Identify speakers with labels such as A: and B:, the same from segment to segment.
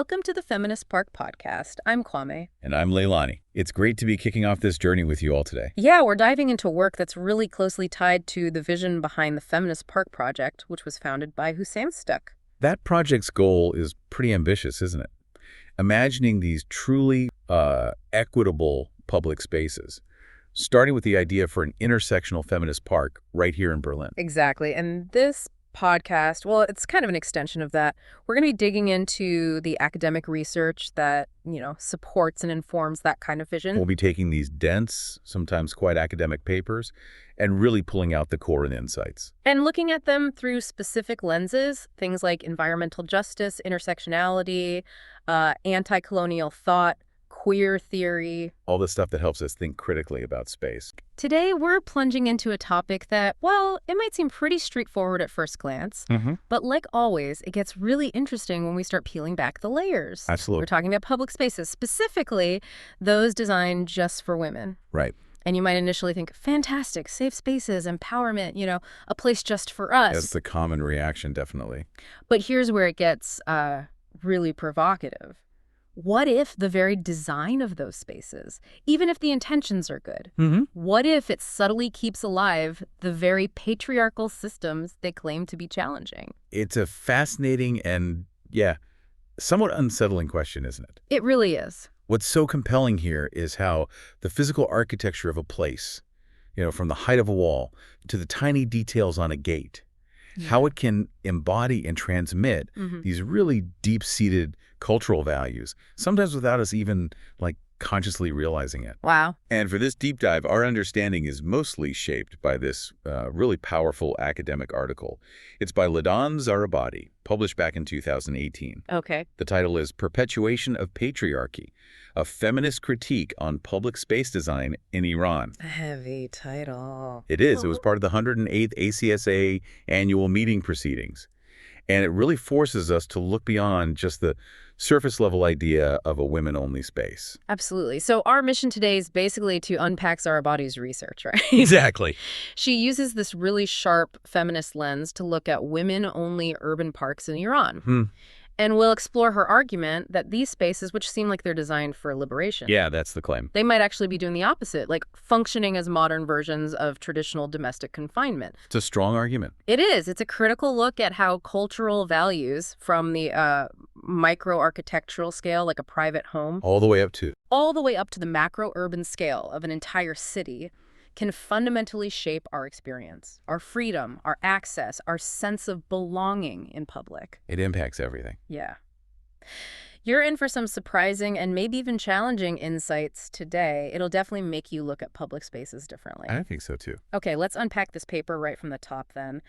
A: Welcome to the Feminist Park Podcast. I'm Kwame.
B: And I'm Leilani. It's great to be kicking off this journey with you all today.
A: Yeah, we're diving into work that's really closely tied to the vision behind the Feminist Park Project, which was founded by Hussein Stuck.
B: That project's goal is pretty ambitious, isn't it? Imagining these truly equitable public spaces, starting with the idea for an intersectional feminist park right here in Berlin.
A: Exactly. And this podcast, well, it's kind of an extension of that. We're going to be digging into the academic research that, supports and informs that kind of vision.
B: We'll be taking these dense, sometimes quite academic papers and really pulling out the core and insights.
A: And looking at them through specific lenses, things like environmental justice, intersectionality, anti-colonial thought, queer theory.
B: All the stuff that helps us think critically about space.
A: Today, we're plunging into a topic that, well, it might seem pretty straightforward at first glance, but like always, it gets really interesting when we start peeling back the layers.
B: Absolutely.
A: We're talking about public spaces, specifically those designed just for women.
B: Right.
A: And you might initially think, fantastic, safe spaces, empowerment, a place just for us.
B: That's the common reaction, definitely.
A: But here's where it gets really provocative. What if the very design of those spaces, even if the intentions are good, what if it subtly keeps alive the very patriarchal systems they claim to be challenging?
B: It's a fascinating and, somewhat unsettling question, isn't it?
A: It really is.
B: What's so compelling here is how the physical architecture of a place, from the height of a wall to the tiny details on a gate, how it can embody and transmit these really deep-seated cultural values, sometimes without us even, consciously realizing it.
A: Wow.
B: And for this deep dive, our understanding is mostly shaped by this really powerful academic article. It's by Ladan Zarabadi, published back in 2018.
A: Okay.
B: The title is Perpetuation of Patriarchy, a feminist critique on public space design in Iran.
A: A heavy title.
B: It is. It was part of the 108th ACSA annual meeting proceedings. And it really forces us to look beyond just the surface-level idea of a women-only space.
A: Absolutely. So our mission today is basically to unpack Zarabadi's research, right?
B: Exactly.
A: She uses this really sharp feminist lens to look at women-only urban parks in Iran. And we'll explore her argument that these spaces, which seem like they're designed for liberation.
B: Yeah, that's the claim.
A: They might actually be doing the opposite, like functioning as modern versions of traditional domestic confinement.
B: It's a strong argument.
A: It is. It's a critical look at how cultural values from the micro-architectural scale, like a private home,
B: All the way up to
A: the macro-urban scale of an entire city, can fundamentally shape our experience, our freedom, our access, our sense of belonging in public.
B: It impacts everything.
A: Yeah. You're in for some surprising and maybe even challenging insights today. It'll definitely make you look at public spaces differently.
B: I think so, too.
A: Okay, let's unpack this paper right from the top then.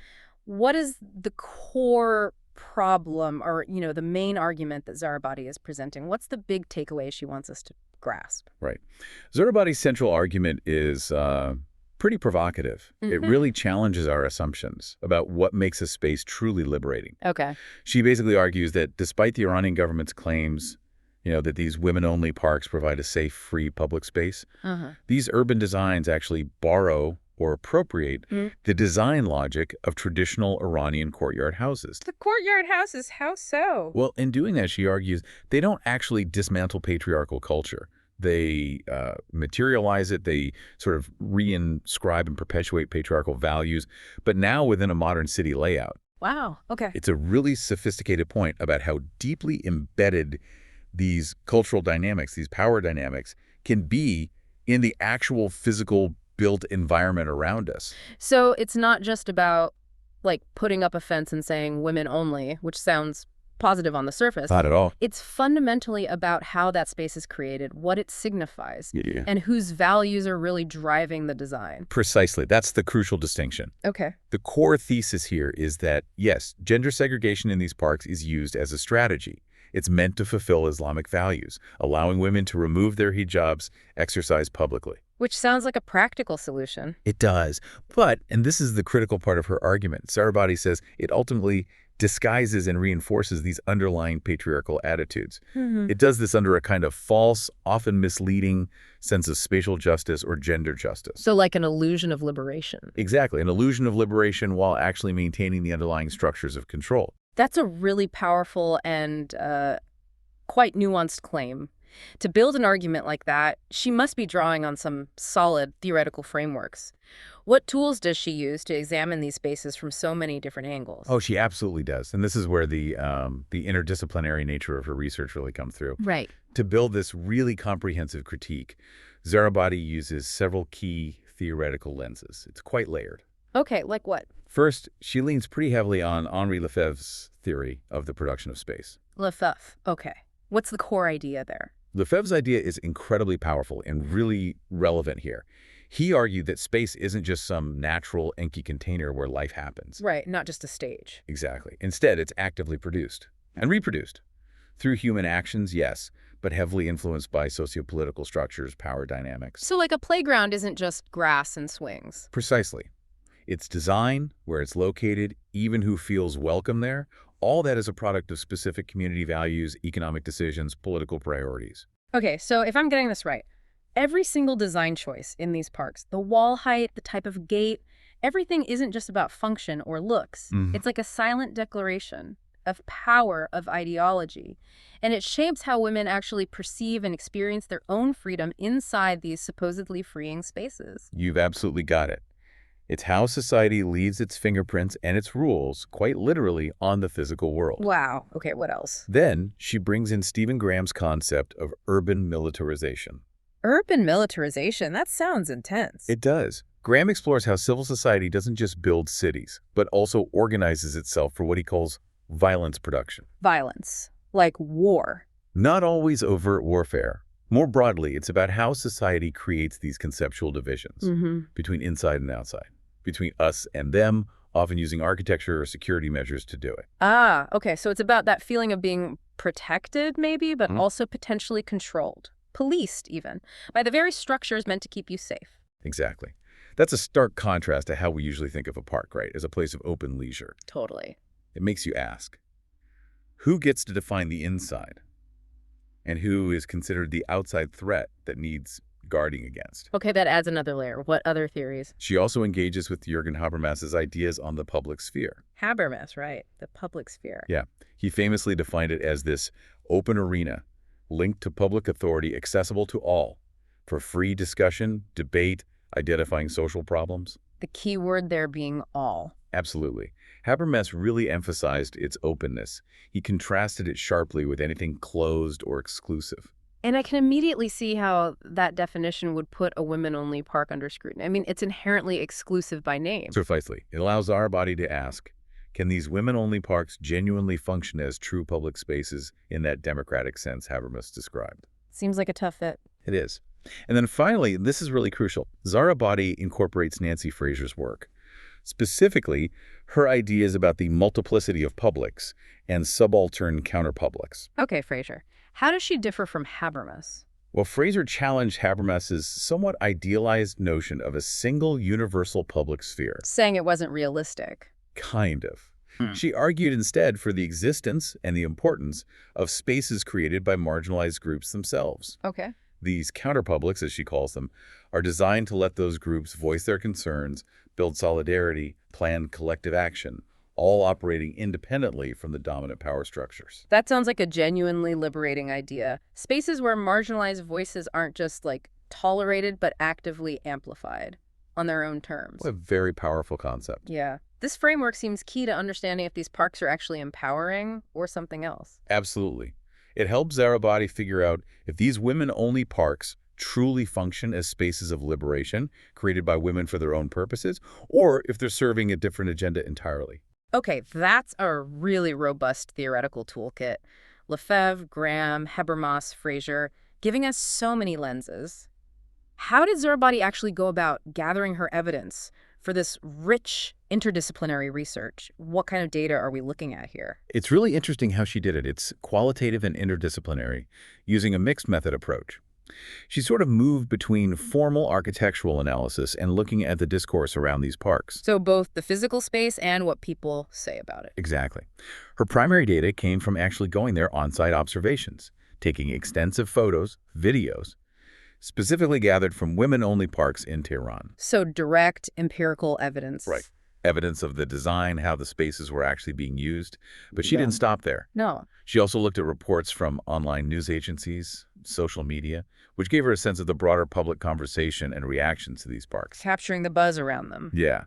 A: What is the core problem or, the main argument that Zarabadi is presenting? What's the big takeaway she wants us to grasp?
B: Right. Zarabadi's central argument is pretty provocative. It really challenges our assumptions about what makes a space truly liberating.
A: Okay.
B: She basically argues that despite the Iranian government's claims, that these women-only parks provide a safe, free public space, these urban designs actually borrow or appropriate the design logic of traditional Iranian courtyard houses.
A: The courtyard houses, how so?
B: Well, in doing that, she argues, they don't actually dismantle patriarchal culture. They materialize it, they sort of reinscribe and perpetuate patriarchal values, but now within a modern city layout.
A: Wow, okay.
B: It's a really sophisticated point about how deeply embedded these cultural dynamics, these power dynamics, can be in the actual physical built environment around us.
A: So it's not just about, putting up a fence and saying women only, which sounds positive on the surface.
B: Not at all.
A: It's fundamentally about how that space is created, what it signifies, and whose values are really driving the design.
B: Precisely. That's the crucial distinction.
A: Okay.
B: The core thesis here is that, yes, gender segregation in these parks is used as a strategy. It's meant to fulfill Islamic values, allowing women to remove their hijabs, exercise publicly.
A: Which sounds like a practical solution.
B: It does. But, and this is the critical part of her argument, Zarabadi says it ultimately disguises and reinforces these underlying patriarchal attitudes. It does this under a kind of false, often misleading sense of spatial justice or gender justice.
A: So like an illusion of liberation.
B: Exactly, an illusion of liberation while actually maintaining the underlying structures of control.
A: That's a really powerful and quite nuanced claim. To build an argument like that, she must be drawing on some solid theoretical frameworks. What tools does she use to examine these spaces from so many different angles?
B: Oh, she absolutely does. And this is where the interdisciplinary nature of her research really comes through.
A: Right.
B: To build this really comprehensive critique, Zarabadi uses several key theoretical lenses. It's quite layered.
A: Okay, like what?
B: First, she leans pretty heavily on Henri Lefebvre's theory of the production of space.
A: Lefebvre. Okay. What's the core idea there?
B: Lefebvre's idea is incredibly powerful and really relevant here. He argued that space isn't just some natural, empty container where life happens.
A: Right, not just a stage.
B: Exactly. Instead, it's actively produced and reproduced. Through human actions, yes, but heavily influenced by sociopolitical structures, power dynamics.
A: So like a playground isn't just grass and swings.
B: Precisely. Its design, where it's located, even who feels welcome there, all that is a product of specific community values, economic decisions, political priorities.
A: Okay, so if I'm getting this right, every single design choice in these parks, the wall height, the type of gate, everything isn't just about function or looks. It's like a silent declaration of power, of ideology. And it shapes how women actually perceive and experience their own freedom inside these supposedly freeing spaces.
B: You've absolutely got it. It's how society leaves its fingerprints and its rules, quite literally, on the physical world.
A: Wow. Okay, what else?
B: Then, she brings in Stephen Graham's concept of urban militarization.
A: Urban militarization? That sounds intense.
B: It does. Graham explores how civil society doesn't just build cities, but also organizes itself for what he calls violence production.
A: Violence. Like war.
B: Not always overt warfare. More broadly, it's about how society creates these conceptual divisions between inside and outside, between us and them, often using architecture or security measures to do it.
A: Ah, okay. So it's about that feeling of being protected, maybe, but also potentially controlled. Policed, even, by the very structures meant to keep you safe.
B: Exactly. That's a stark contrast to how we usually think of a park, right? As a place of open leisure.
A: Totally.
B: It makes you ask, who gets to define the inside? And who is considered the outside threat that needs guarding against?
A: Okay, that adds another layer. What other theories?
B: She also engages with Jürgen Habermas's ideas on the public sphere.
A: Habermas, right. The public sphere.
B: Yeah. He famously defined it as this open arena linked to public authority accessible to all for free discussion, debate, identifying social problems.
A: The key word there being all.
B: Absolutely. Habermas really emphasized its openness. He contrasted it sharply with anything closed or exclusive.
A: And I can immediately see how that definition would put a women-only park under scrutiny. I mean, it's inherently exclusive by name.
B: Precisely. It allows Zarabadi to ask, can these women-only parks genuinely function as true public spaces in that democratic sense Habermas described?
A: Seems like a tough fit.
B: It is. And then finally, this is really crucial, Zarabadi incorporates Nancy Fraser's work. Specifically, her ideas about the multiplicity of publics and subaltern counterpublics.
A: Okay, Fraser. How does she differ from Habermas?
B: Well, Fraser challenged Habermas's somewhat idealized notion of a single universal public sphere.
A: Saying it wasn't realistic.
B: Kind of. She argued instead for the existence and the importance of spaces created by marginalized groups themselves.
A: Okay.
B: These counterpublics, as she calls them, are designed to let those groups voice their concerns, build solidarity, plan collective action, all operating independently from the dominant power structures.
A: That sounds like a genuinely liberating idea. Spaces where marginalized voices aren't just, like, tolerated, but actively amplified on their own terms.
B: What a very powerful concept.
A: Yeah. This framework seems key to understanding if these parks are actually empowering or something else.
B: Absolutely. It helps Zarabadi figure out if these women-only parks truly function as spaces of liberation created by women for their own purposes, or if they're serving a different agenda entirely.
A: Okay, that's a really robust theoretical toolkit. Lefebvre, Graham, Habermas, Fraser, giving us so many lenses. How did Zarabadi actually go about gathering her evidence for this rich interdisciplinary research? What kind of data are we looking at here?
B: It's really interesting how she did it. It's qualitative and interdisciplinary, using a mixed method approach. She sort of moved between formal architectural analysis and looking at the discourse around these parks.
A: So both the physical space and what people say about it.
B: Exactly. Her primary data came from actually going there on-site observations, taking extensive photos, videos, specifically gathered from women-only parks in Tehran.
A: So direct empirical evidence.
B: Right. evidence of the design, how the spaces were actually being used. But she didn't stop there.
A: No.
B: She also looked at reports from online news agencies, social media, which gave her a sense of the broader public conversation and reactions to these parks.
A: Capturing the buzz around them.
B: Yeah.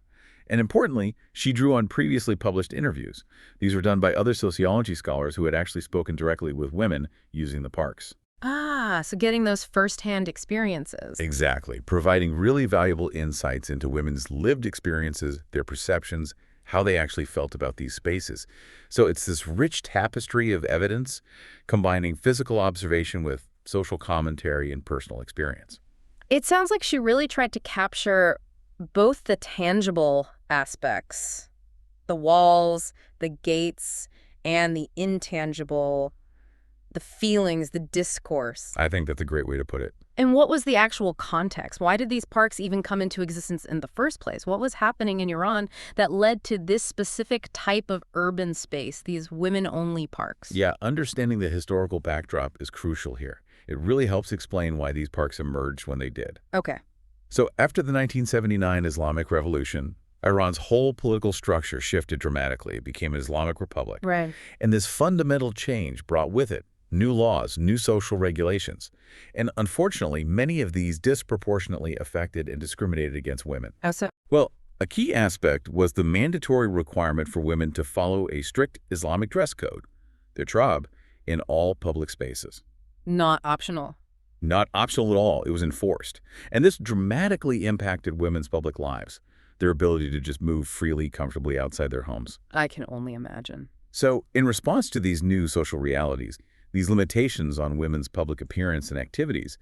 B: And importantly, she drew on previously published interviews. These were done by other sociology scholars who had actually spoken directly with women using the parks.
A: Ah, so getting those firsthand experiences.
B: Exactly, providing really valuable insights into women's lived experiences, their perceptions, how they actually felt about these spaces. So it's this rich tapestry of evidence combining physical observation with social commentary and personal experience.
A: It sounds like she really tried to capture both the tangible aspects, the walls, the gates, and the intangible, the feelings, the discourse.
B: I think that's a great way to put it.
A: And what was the actual context? Why did these parks even come into existence in the first place? What was happening in Iran that led to this specific type of urban space, these women-only parks?
B: Yeah, understanding the historical backdrop is crucial here. It really helps explain why these parks emerged when they did.
A: Okay.
B: So after the 1979 Islamic Revolution, Iran's whole political structure shifted dramatically. It became an Islamic republic.
A: Right.
B: And this fundamental change brought with it new laws, new social regulations. And unfortunately, many of these disproportionately affected and discriminated against women.
A: How so?
B: Well, a key aspect was the mandatory requirement for women to follow a strict Islamic dress code, their hijab, in all public spaces.
A: Not optional.
B: Not optional at all. It was enforced. And this dramatically impacted women's public lives, their ability to just move freely, comfortably outside their homes.
A: I can only imagine.
B: So, in response to these new social realities, these limitations on women's public appearance and activities,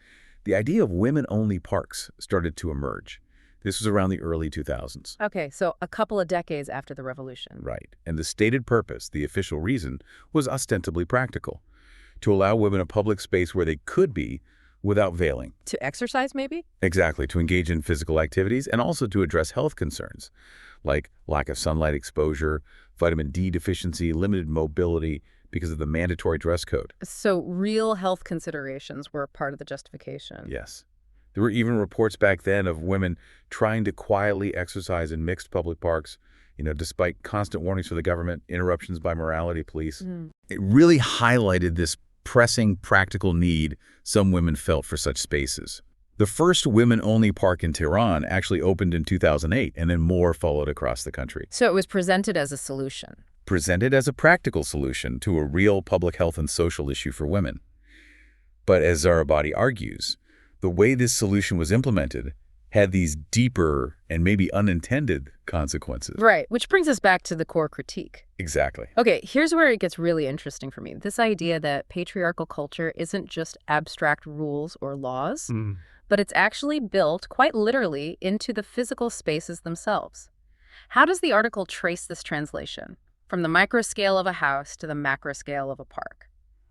B: the idea of women-only parks started to emerge. This was around the early 2000s.
A: Okay, so a couple of decades after the revolution.
B: Right. And the stated purpose, the official reason, was ostensibly practical: to allow women a public space where they could be without veiling.
A: To exercise, maybe?
B: Exactly, to engage in physical activities and also to address health concerns like lack of sunlight exposure, vitamin D deficiency, limited mobility because of the mandatory dress code.
A: So real health considerations were part of the justification.
B: Yes. There were even reports back then of women trying to quietly exercise in mixed public parks, despite constant warnings from the government, interruptions by morality police. It really highlighted this pressing practical need some women felt for such spaces. The first women-only park in Tehran actually opened in 2008, and then more followed across the country.
A: So it was presented as a solution.
B: Presented as a practical solution to a real public health and social issue for women. But as Zarabadi argues, the way this solution was implemented had these deeper and maybe unintended consequences.
A: Right, which brings us back to the core critique.
B: Exactly.
A: Okay, here's where it gets really interesting for me. This idea that patriarchal culture isn't just abstract rules or laws, but it's actually built, quite literally, into the physical spaces themselves. How does the article trace this translation, from the micro scale of a house to the macro scale of a park,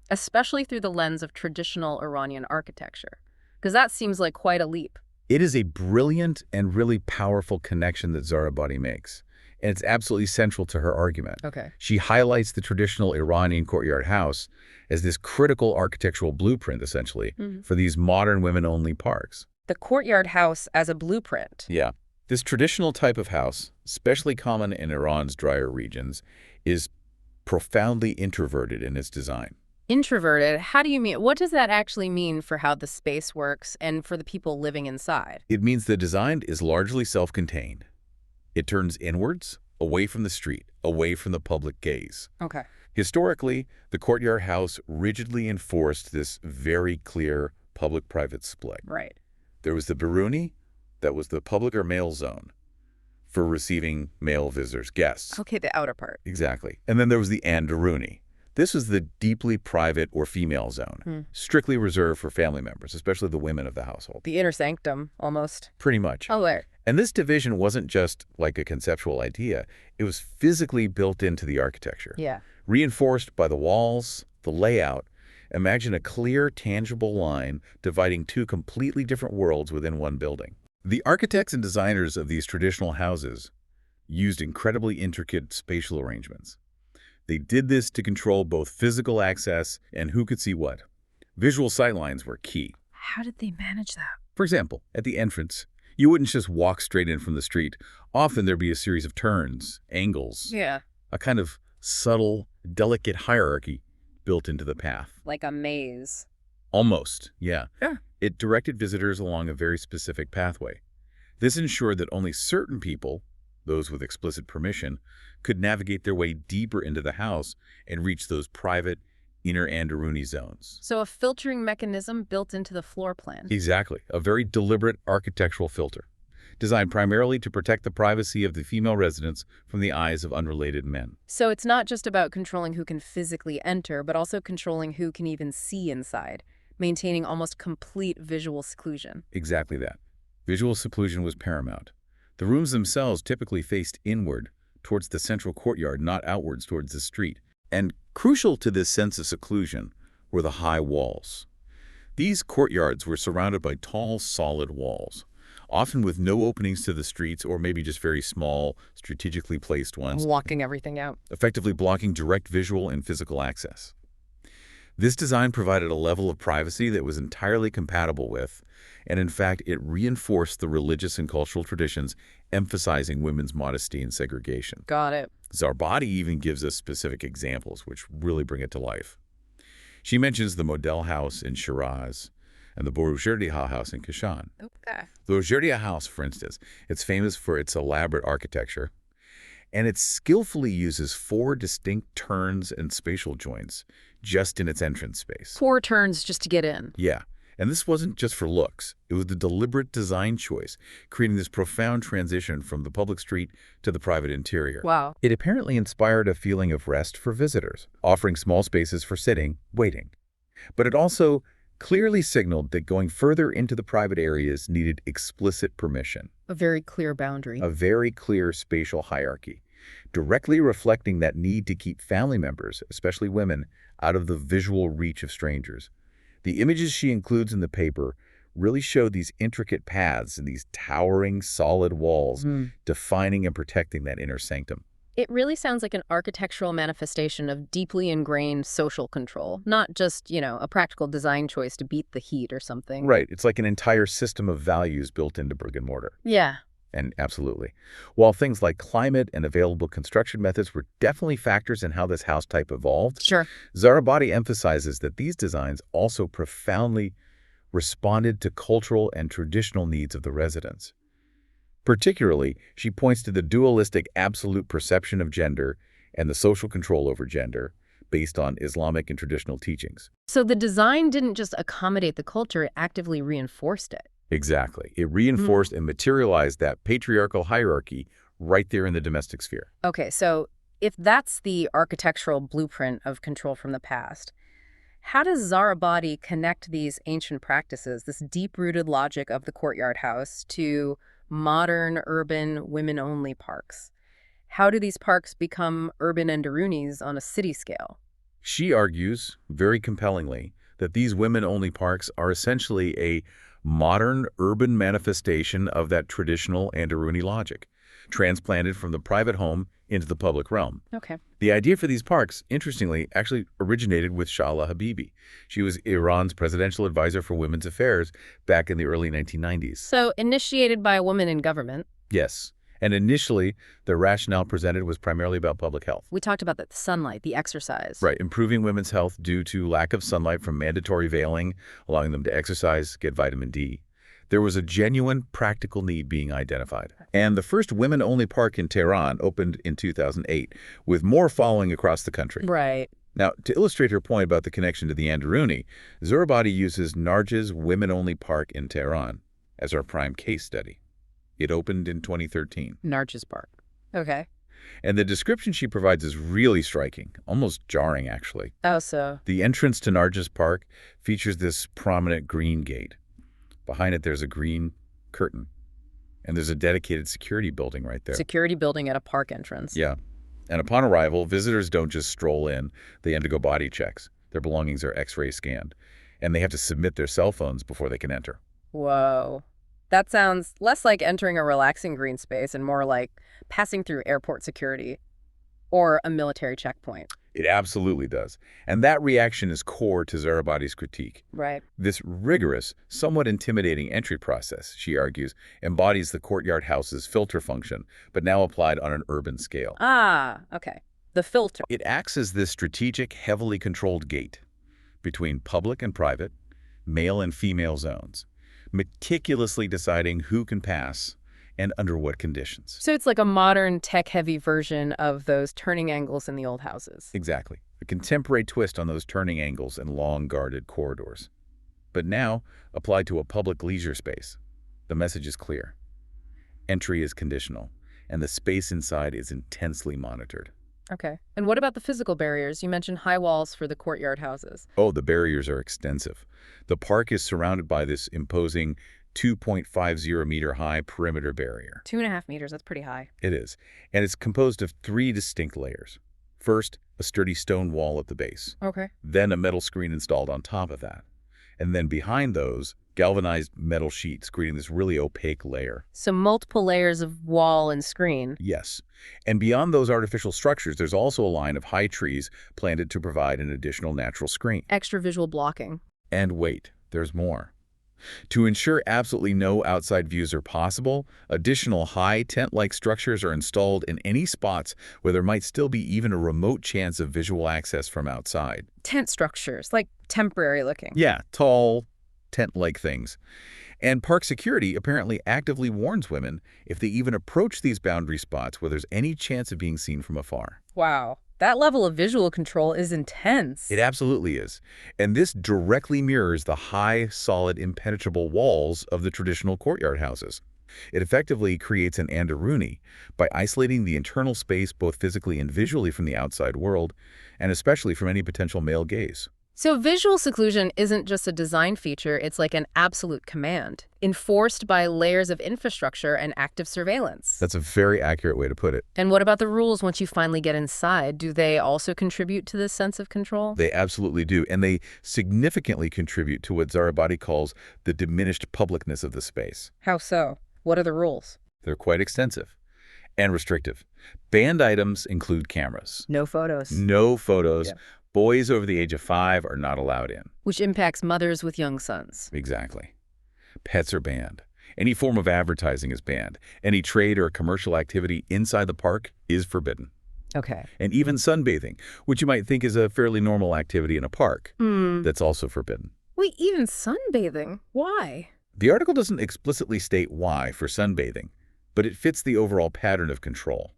A: especially through the lens of traditional Iranian architecture? Because that seems like quite a leap.
B: It is a brilliant and really powerful connection that Zarabadi makes, and it's absolutely central to her argument.
A: Okay.
B: She highlights the traditional Iranian courtyard house as this critical architectural blueprint, essentially, for these modern women-only parks.
A: The courtyard house as a blueprint.
B: Yeah. This traditional type of house, especially common in Iran's drier regions, is profoundly introverted in its design.
A: Introverted? How do you mean? What does that actually mean for how the space works and for the people living inside?
B: It means the design is largely self-contained. It turns inwards, away from the street, away from the public gaze.
A: Okay.
B: Historically, the courtyard house rigidly enforced this very clear public-private split.
A: Right.
B: There was the Biruni, that was the public or male zone for receiving male visitors, guests.
A: Okay, the outer part.
B: Exactly. And then there was the Andaruni. This was the deeply private or female zone, strictly reserved for family members, especially the women of the household.
A: The inner sanctum, almost.
B: Pretty much.
A: Oh, there.
B: And this division wasn't just like a conceptual idea. It was physically built into the architecture.
A: Yeah.
B: Reinforced by the walls, the layout. Imagine a clear, tangible line dividing two completely different worlds within one building. The architects and designers of these traditional houses used incredibly intricate spatial arrangements. They did this to control both physical access and who could see what. Visual sightlines were key.
A: How did they manage that?
B: For example, at the entrance, You wouldn't just walk straight in from the street. Often there'd be a series of turns, angles,
A: Yeah.
B: a kind of subtle, delicate hierarchy built into the path.
A: Like a maze.
B: Almost, yeah.
A: Yeah.
B: It directed visitors along a very specific pathway. This ensured that only certain people, those with explicit permission, could navigate their way deeper into the house and reach those private, inner Anderuni zones.
A: So a filtering mechanism built into the floor plan.
B: Exactly. A very deliberate architectural filter, designed primarily to protect the privacy of the female residents from the eyes of unrelated men.
A: So it's not just about controlling who can physically enter, but also controlling who can even see inside, maintaining almost complete visual seclusion.
B: Exactly that. Visual seclusion was paramount. The rooms themselves typically faced inward, towards the central courtyard, not outwards towards the street. And crucial to this sense of seclusion were the high walls. These courtyards were surrounded by tall, solid walls, often with no openings to the streets or maybe just very small, strategically placed ones,
A: Blocking everything out.
B: effectively blocking direct visual and physical access. This design provided a level of privacy that was entirely compatible with, and in fact, it reinforced the religious and cultural traditions emphasizing women's modesty and segregation.
A: Got it.
B: Zarabadi even gives us specific examples which really bring it to life. She mentions the Model House in Shiraz and the Boroujerdia House in Kashan.
A: Okay.
B: The Boroujerdia House, for instance, it's famous for its elaborate architecture, and it skillfully uses 4 distinct turns and spatial joints just in its entrance space.
A: 4 turns just to get in.
B: Yeah, and this wasn't just for looks. It was the deliberate design choice, creating this profound transition from the public street to the private interior.
A: Wow.
B: It apparently inspired a feeling of rest for visitors, offering small spaces for sitting, waiting. But it also clearly signaled that going further into the private areas needed explicit permission.
A: A very clear boundary.
B: A very clear spatial hierarchy, directly reflecting that need to keep family members, especially women, out of the visual reach of strangers. The images she includes in the paper really show these intricate paths and these towering, solid walls, defining and protecting that inner sanctum.
A: It really sounds like an architectural manifestation of deeply ingrained social control, not just, a practical design choice to beat the heat or something.
B: Right. It's like an entire system of values built into brick and mortar.
A: Yeah.
B: And absolutely. While things like climate and available construction methods were definitely factors in how this house type evolved,
A: Sure.
B: Zarabadi emphasizes that these designs also profoundly responded to cultural and traditional needs of the residents. Particularly, she points to the dualistic absolute perception of gender and the social control over gender based on Islamic and traditional teachings.
A: So the design didn't just accommodate the culture, it actively reinforced it.
B: Exactly. It reinforced and materialized that patriarchal hierarchy right there in the domestic sphere.
A: Okay, so if that's the architectural blueprint of control from the past, how does Zarabadi connect these ancient practices, this deep-rooted logic of the courtyard house, to modern, urban, women-only parks? How do these parks become urban Anderunis on a city scale?
B: She argues, very compellingly, that these women-only parks are essentially a modern urban manifestation of that traditional Anderuni logic, transplanted from the private home into the public realm.
A: Okay.
B: The idea for these parks, interestingly, actually originated with Shala Habibi. She was Iran's presidential advisor for women's affairs back in the early 1990s.
A: So initiated by a woman in government.
B: Yes. And initially, the rationale presented was primarily about public health.
A: We talked about the sunlight, the exercise.
B: Right, improving women's health due to lack of sunlight from mandatory veiling, allowing them to exercise, get vitamin D. There was a genuine practical need being identified. And the first women-only park in Tehran opened in 2008, with more following across the country.
A: Right.
B: Now, to illustrate her point about the connection to the Anderuni, Zarabadi uses Narja's women-only park in Tehran as our prime case study. It opened in 2013.
A: Narja's Park. Okay.
B: And the description she provides is really striking, almost jarring, actually.
A: Oh, so.
B: The entrance to Narja's Park features this prominent green gate. Behind it, there's a green curtain. And there's a dedicated security building right there.
A: Security building at a park entrance.
B: Yeah. And upon arrival, visitors don't just stroll in. They undergo body checks. Their belongings are X-ray scanned. And they have to submit their cell phones before they can enter.
A: Whoa. That sounds less like entering a relaxing green space and more like passing through airport security or a military checkpoint.
B: It absolutely does. And that reaction is core to Zarabadi's critique.
A: Right.
B: This rigorous, somewhat intimidating entry process, she argues, embodies the courtyard house's filter function, but now applied on an urban scale.
A: Ah, okay. The filter.
B: It acts as this strategic, heavily controlled gate between public and private, male and female zones, meticulously deciding who can pass and under what conditions.
A: So it's like a modern tech-heavy version of those turning angles in the old houses.
B: Exactly. A contemporary twist on those turning angles and long guarded corridors. But now, applied to a public leisure space, the message is clear. Entry is conditional, and the space inside is intensely monitored.
A: Okay. And what about the physical barriers? You mentioned high walls for the courtyard houses.
B: Oh, the barriers are extensive. The park is surrounded by this imposing 2.50-meter high perimeter barrier.
A: 2.5 meters, that's pretty high.
B: It is. And it's composed of 3 distinct layers. First, a sturdy stone wall at the base.
A: Okay.
B: Then a metal screen installed on top of that. And then behind those, galvanized metal sheets creating this really opaque layer.
A: So multiple layers of wall and screen.
B: Yes. And beyond those artificial structures, there's also a line of high trees planted to provide an additional natural screen.
A: Extra visual blocking.
B: And wait, there's more. To ensure absolutely no outside views are possible, additional high tent-like structures are installed in any spots where there might still be even a remote chance of visual access from outside.
A: Tent structures, like temporary looking.
B: Yeah, tall, tent-like things. And park security apparently actively warns women if they even approach these boundary spots where there's any chance of being seen from afar.
A: Wow. That level of visual control is intense.
B: It absolutely is. And this directly mirrors the high, solid, impenetrable walls of the traditional courtyard houses. It effectively creates an anderuni by isolating the internal space both physically and visually from the outside world, and especially from any potential male gaze.
A: So visual seclusion isn't just a design feature, it's like an absolute command, enforced by layers of infrastructure and active surveillance.
B: That's a very accurate way to put it.
A: And what about the rules once you finally get inside? Do they also contribute to this sense of control?
B: They absolutely do, and they significantly contribute to what Zarabadi calls the diminished publicness of the space.
A: How so? What are the rules?
B: They're quite extensive and restrictive. Banned items include cameras.
A: No photos.
B: No photos.
A: Yeah.
B: Boys over the age of 5 are not allowed in.
A: Which impacts mothers with young sons.
B: Exactly. Pets are banned. Any form of advertising is banned. Any trade or commercial activity inside the park is forbidden.
A: Okay.
B: And even sunbathing, which you might think is a fairly normal activity in a park, that's also forbidden.
A: Wait, even sunbathing? Why?
B: The article doesn't explicitly state why for sunbathing, but it fits the overall pattern of control.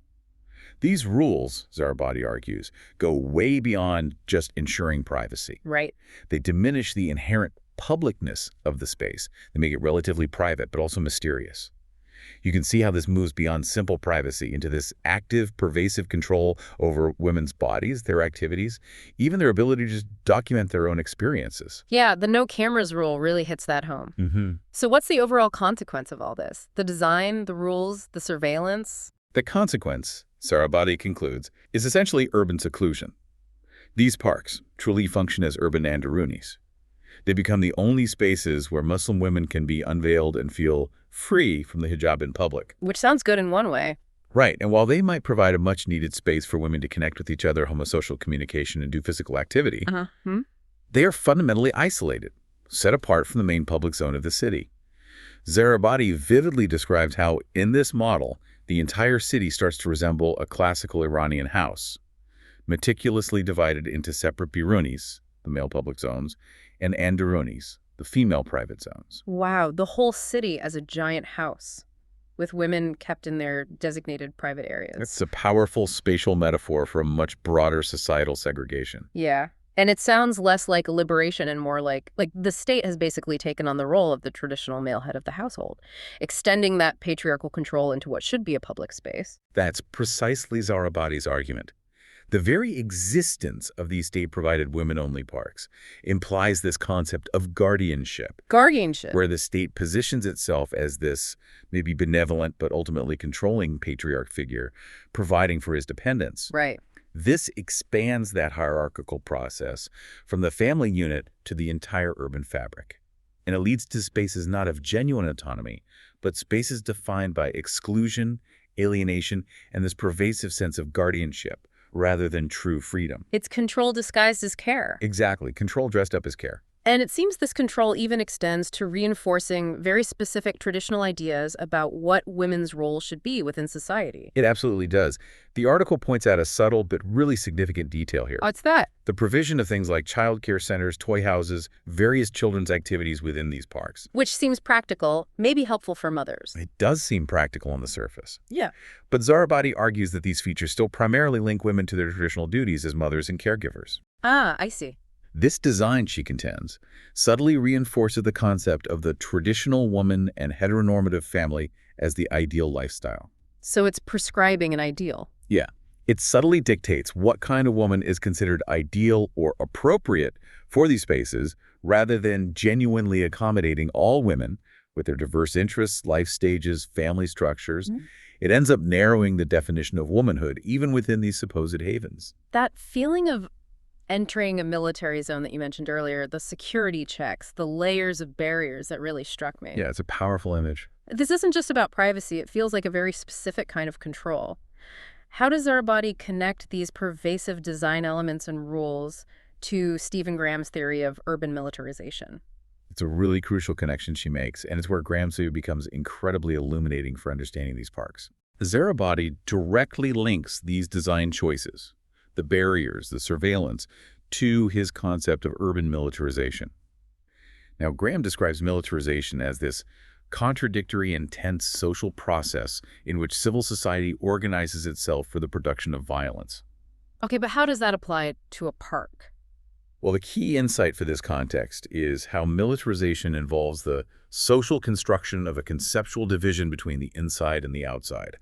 B: These rules, Zarabadi argues, go way beyond just ensuring privacy.
A: Right.
B: They diminish the inherent publicness of the space. They make it relatively private, but also mysterious. You can see how this moves beyond simple privacy into this active, pervasive control over women's bodies, their activities, even their ability to just document their own experiences.
A: Yeah, the no cameras rule really hits that home. So what's the overall consequence of all this? The design, the rules, the surveillance?
B: The consequence, Zarabadi concludes, is essentially urban seclusion. These parks truly function as urban anderunis. They become the only spaces where Muslim women can be unveiled and feel free from the hijab in public.
A: Which sounds good in one way.
B: Right, and while they might provide a much-needed space for women to connect with each other, homosocial communication, and do physical activity, they are fundamentally isolated, set apart from the main public zone of the city. Zarabadi vividly describes how, in this model, the entire city starts to resemble a classical Iranian house, meticulously divided into separate birunis, the male public zones, and anderunis, the female private zones.
A: Wow, the whole city as a giant house, with women kept in their designated private areas.
B: It's a powerful spatial metaphor for a much broader societal segregation.
A: Yeah. And it sounds less like a liberation and more like the state has basically taken on the role of the traditional male head of the household, extending that patriarchal control into what should be a public space.
B: That's precisely Zarabadi's argument. The very existence of these state-provided women-only parks implies this concept of guardianship.
A: Guardianship.
B: Where the state positions itself as this maybe benevolent but ultimately controlling patriarch figure, providing for his dependents.
A: Right.
B: This expands that hierarchical process from the family unit to the entire urban fabric. And it leads to spaces not of genuine autonomy, but spaces defined by exclusion, alienation, and this pervasive sense of guardianship, rather than true freedom.
A: It's control disguised as care.
B: Exactly. Control dressed up as care.
A: And it seems this control even extends to reinforcing very specific traditional ideas about what women's role should be within society.
B: It absolutely does. The article points out a subtle but really significant detail here.
A: What's that?
B: The provision of things like child care centers, toy houses, various children's activities within these parks.
A: Which seems practical, maybe helpful for mothers.
B: It does seem practical on the surface.
A: Yeah.
B: But Zarabadi argues that these features still primarily link women to their traditional duties as mothers and caregivers.
A: Ah, I see.
B: This design, she contends, subtly reinforces the concept of the traditional woman and heteronormative family as the ideal lifestyle.
A: So it's prescribing an ideal.
B: Yeah. It subtly dictates what kind of woman is considered ideal or appropriate for these spaces rather than genuinely accommodating all women with their diverse interests, life stages, family structures. Mm-hmm. It ends up narrowing the definition of womanhood even within these supposed havens.
A: That feeling of entering a military zone that you mentioned earlier, the security checks, the layers of barriers that really struck me.
B: Yeah, it's a powerful image.
A: This isn't just about privacy. It feels like a very specific kind of control. How does Zarabadi connect these pervasive design elements and rules to Stephen Graham's theory of urban militarization?
B: It's a really crucial connection she makes, and it's where Graham's theory becomes incredibly illuminating for understanding these parks. Zarabadi directly links these design choices, the barriers, the surveillance, to his concept of urban militarization. Now, Graham describes militarization as this contradictory, intense social process in which civil society organizes itself for the production of violence.
A: Okay, but how does that apply to a park?
B: Well, the key insight for this context is how militarization involves the social construction of a conceptual division between the inside and the outside.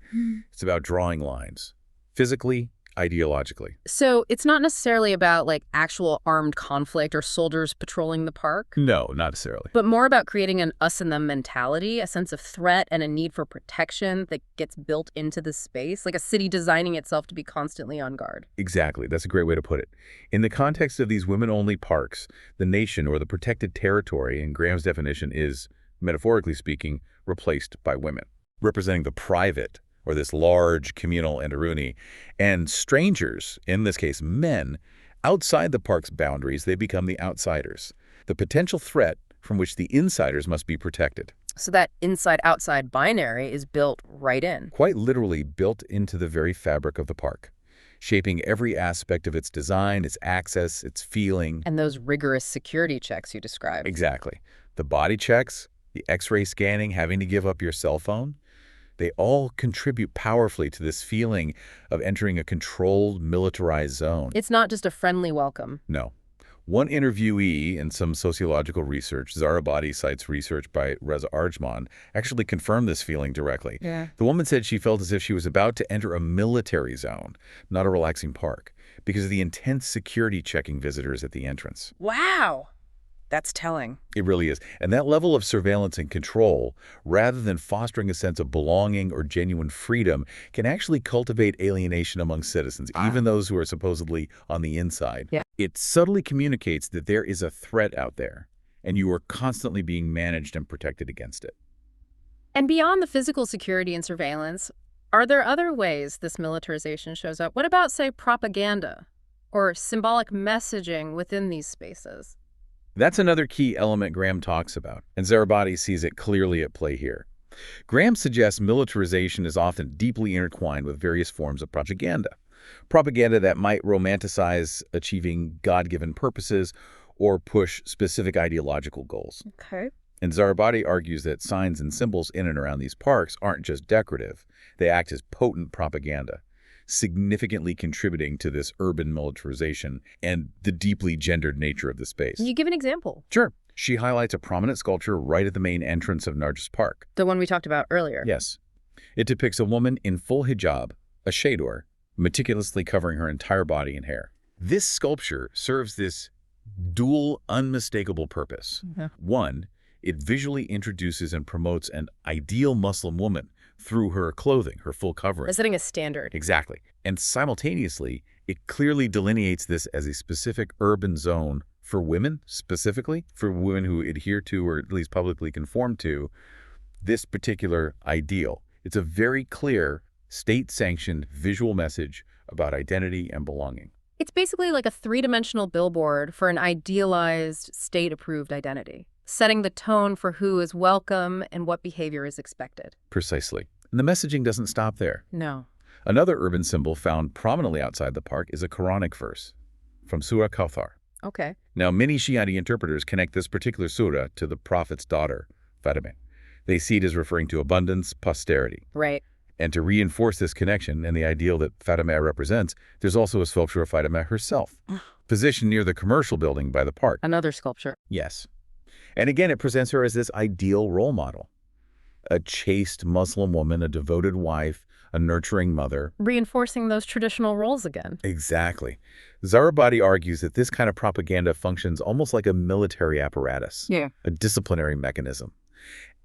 B: It's about drawing lines, physically, ideologically.
A: So it's not necessarily about like actual armed conflict or soldiers patrolling the park?
B: No, not necessarily.
A: But more about creating an us and them mentality, a sense of threat and a need for protection that gets built into the space, like a city designing itself to be constantly on guard.
B: Exactly. That's a great way to put it. In the context of these women-only parks, the nation or the protected territory, in Graham's definition, is, metaphorically speaking, replaced by women, representing the private, or this large communal enderuni, and strangers, in this case men, outside the park's boundaries, they become the outsiders, the potential threat from which the insiders must be protected.
A: So that inside-outside binary is built right in.
B: Quite literally built into the very fabric of the park, shaping every aspect of its design, its access, its feeling.
A: And those rigorous security checks you described.
B: Exactly. The body checks, the X-ray scanning, having to give up your cell phone, they all contribute powerfully to this feeling of entering a controlled, militarized zone.
A: It's not just a friendly welcome.
B: No. One interviewee in some sociological research, Zarabadi cites research by Reza Arjman, actually confirmed this feeling directly.
A: Yeah.
B: The woman said she felt as if she was about to enter a military zone, not a relaxing park, because of the intense security checking visitors at the entrance.
A: Wow. That's telling.
B: It really is. And that level of surveillance and control, rather than fostering a sense of belonging or genuine freedom, can actually cultivate alienation among citizens, even those who are supposedly on the inside.
A: Yeah.
B: It subtly communicates that there is a threat out there, and you are constantly being managed and protected against it.
A: And beyond the physical security and surveillance, are there other ways this militarization shows up? What about, say, propaganda or symbolic messaging within these spaces?
B: That's another key element Graham talks about, and Zarabadi sees it clearly at play here. Graham suggests militarization is often deeply intertwined with various forms of propaganda. Propaganda that might romanticize achieving God-given purposes or push specific ideological goals.
A: Okay.
B: And Zarabadi argues that signs and symbols in and around these parks aren't just decorative. They act as potent propaganda, significantly contributing to this urban militarization and the deeply gendered nature of the space.
A: Can you give an example?
B: Sure. She highlights a prominent sculpture right at the main entrance of Nargis Park.
A: The one we talked about earlier.
B: Yes. It depicts a woman in full hijab, a shador, meticulously covering her entire body and hair. This sculpture serves this dual, unmistakable purpose. One, it visually introduces and promotes an ideal Muslim woman through her clothing, her full covering.
A: Setting a standard.
B: Exactly. And simultaneously, it clearly delineates this as a specific urban zone for women, specifically for women who adhere to or at least publicly conform to this particular ideal. It's a very clear state-sanctioned visual message about identity and belonging.
A: It's basically like a three-dimensional billboard for an idealized, state-approved identity, setting the tone for who is welcome and what behavior is expected.
B: Precisely. And the messaging doesn't stop there.
A: No.
B: Another urban symbol found prominently outside the park is a Quranic verse from Surah Kawthar.
A: Okay.
B: Now, many Shiite interpreters connect this particular surah to the prophet's daughter, Fatima. They see it as referring to abundance, posterity.
A: Right.
B: And to reinforce this connection and the ideal that Fatima represents, there's also a sculpture of Fatima herself, positioned near the commercial building by the park.
A: Another sculpture.
B: Yes. And again, it presents her as this ideal role model. A chaste Muslim woman, a devoted wife, a nurturing mother.
A: Reinforcing those traditional roles again.
B: Exactly. Zarabadi argues that this kind of propaganda functions almost like a military apparatus, a disciplinary mechanism,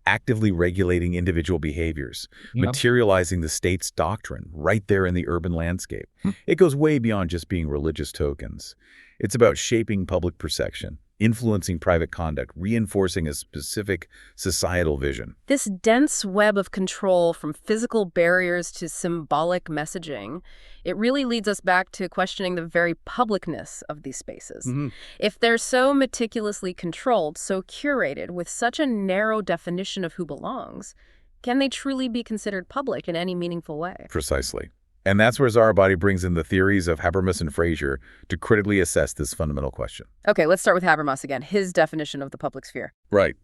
B: actively regulating individual behaviors, materializing the state's doctrine right there in the urban landscape. It goes way beyond just being religious tokens. It's about shaping public perception, influencing private conduct, reinforcing a specific societal vision.
A: This dense web of control, from physical barriers to symbolic messaging, it really leads us back to questioning the very publicness of these spaces. If they're so meticulously controlled, so curated, with such a narrow definition of who belongs, can they truly be considered public in any meaningful way?
B: Precisely. And that's where Zarabadi brings in the theories of Habermas and Fraser to critically assess this fundamental question.
A: Okay, let's start with Habermas again, his definition of the public sphere.
B: Right.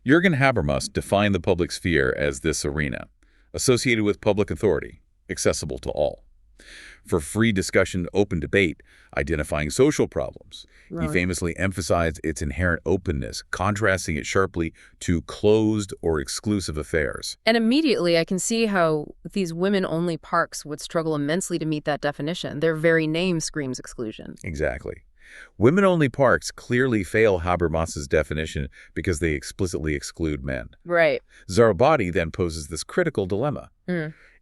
B: Jürgen Habermas defined the public sphere as this arena, associated with public authority, accessible to all. For free discussion, open debate, identifying social problems. He famously emphasized its inherent openness, contrasting it sharply to closed or exclusive affairs.
A: And immediately I can see how these women-only parks would struggle immensely to meet that definition. Their very name screams exclusion.
B: Exactly. Women-only parks clearly fail Habermas's definition because they explicitly exclude men.
A: Right.
B: Zarabadi then poses this critical dilemma.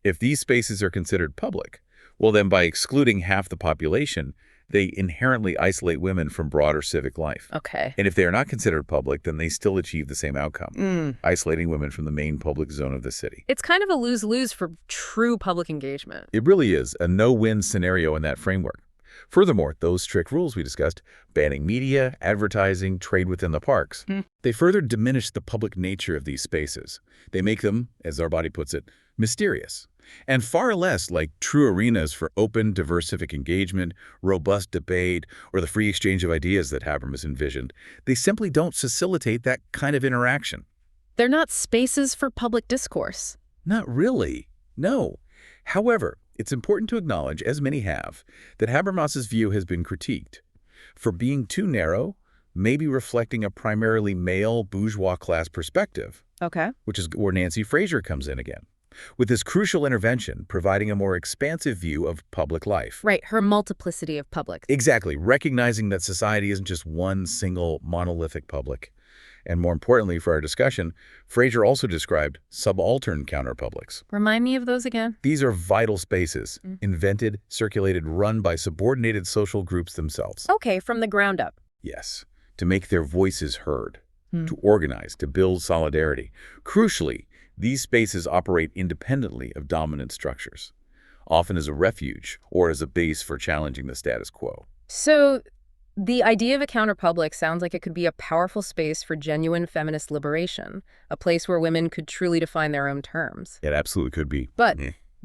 B: If these spaces are considered public, well, then by excluding half the population, they inherently isolate women from broader civic life.
A: Okay.
B: And if they are not considered public, then they still achieve the same outcome, isolating women from the main public zone of the city.
A: It's kind of a lose-lose for true public engagement.
B: It really is a no-win scenario in that framework. Furthermore, those strict rules we discussed, banning media, advertising, trade within the parks, they further diminish the public nature of these spaces. They make them, as Zarabadi puts it, mysterious, and far less like true arenas for open, diverse civic engagement, robust debate, or the free exchange of ideas that Habermas envisioned. They simply don't facilitate that kind of interaction.
A: They're not spaces for public discourse.
B: Not really, no. However, it's important to acknowledge, as many have, that Habermas's view has been critiqued for being too narrow, maybe reflecting a primarily male bourgeois class perspective, which is where Nancy Fraser comes in again, with this crucial intervention providing a more expansive view of public life.
A: Right, her multiplicity of public.
B: Exactly, recognizing that society isn't just one single monolithic public. And more importantly for our discussion, Fraser also described subaltern counterpublics.
A: Remind me of those again.
B: These are vital spaces, invented, circulated, run by subordinated social groups themselves.
A: Okay, from the ground up.
B: Yes, to make their voices heard, to organize, to build solidarity. Crucially, these spaces operate independently of dominant structures, often as a refuge or as a base for challenging the status quo.
A: So the idea of a counterpublic sounds like it could be a powerful space for genuine feminist liberation, a place where women could truly define their own terms.
B: It absolutely could be.
A: But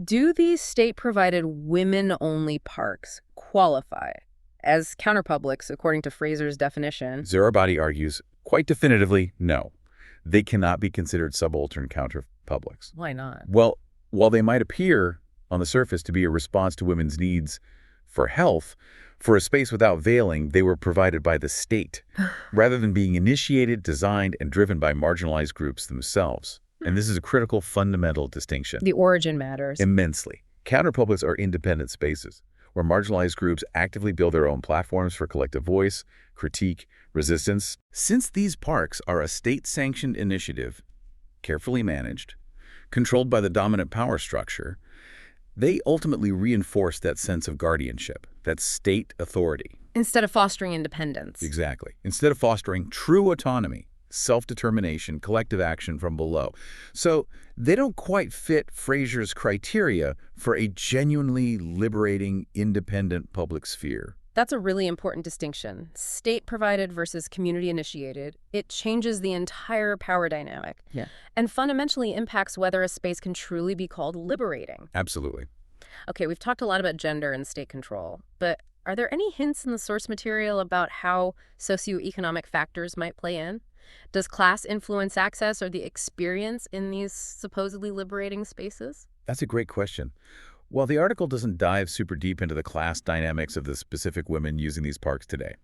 A: do these state-provided women-only parks qualify as counterpublics according to Fraser's definition?
B: Zarabadi argues quite definitively, no. They cannot be considered subaltern counterpublics.
A: Why not?
B: Well, while they might appear on the surface to be a response to women's needs for health, for a space without veiling, they were provided by the state, rather than being initiated, designed, and driven by marginalized groups themselves. And this is a critical, fundamental distinction.
A: The origin matters.
B: Immensely. Counterpublics are independent spaces, where marginalized groups actively build their own platforms for collective voice, critique, resistance. Since these parks are a state-sanctioned initiative, carefully managed, controlled by the dominant power structure, they ultimately reinforce that sense of guardianship, that state authority.
A: Instead of fostering independence.
B: Exactly. Instead of fostering true autonomy. self-determination, collective action from below. So they don't quite fit Fraser's criteria for a genuinely liberating, independent public sphere.
A: That's a really important distinction. State-provided versus community-initiated. It changes the entire power dynamic.
B: Yeah.
A: And fundamentally impacts whether a space can truly be called liberating.
B: Absolutely.
A: Okay, we've talked a lot about gender and state control, but are there any hints in the source material about how socioeconomic factors might play in? Does class influence access or the experience in these supposedly liberating spaces?
B: That's a great question. While the article doesn't dive super deep into the class dynamics of the specific women using these parks today,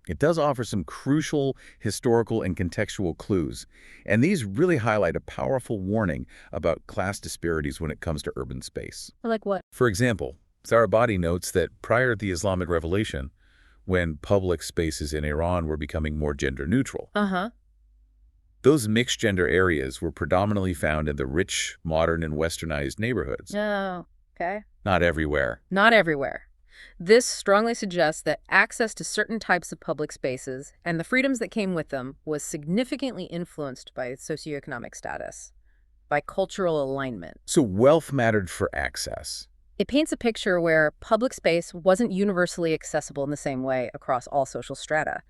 B: it does offer some crucial historical and contextual clues, and these really highlight a powerful warning about class disparities when it comes to urban space.
A: Like what?
B: For example, Zarabadi notes that prior to the Islamic Revolution, when public spaces in Iran were becoming more gender-neutral, those mixed-gender areas were predominantly found in the rich, modern, and westernized neighborhoods.
A: Oh, okay.
B: Not everywhere.
A: Not everywhere. This strongly suggests that access to certain types of public spaces and the freedoms that came with them was significantly influenced by socioeconomic status, by cultural alignment.
B: So wealth mattered for access.
A: It paints a picture where public space wasn't universally accessible in the same way across all social strata.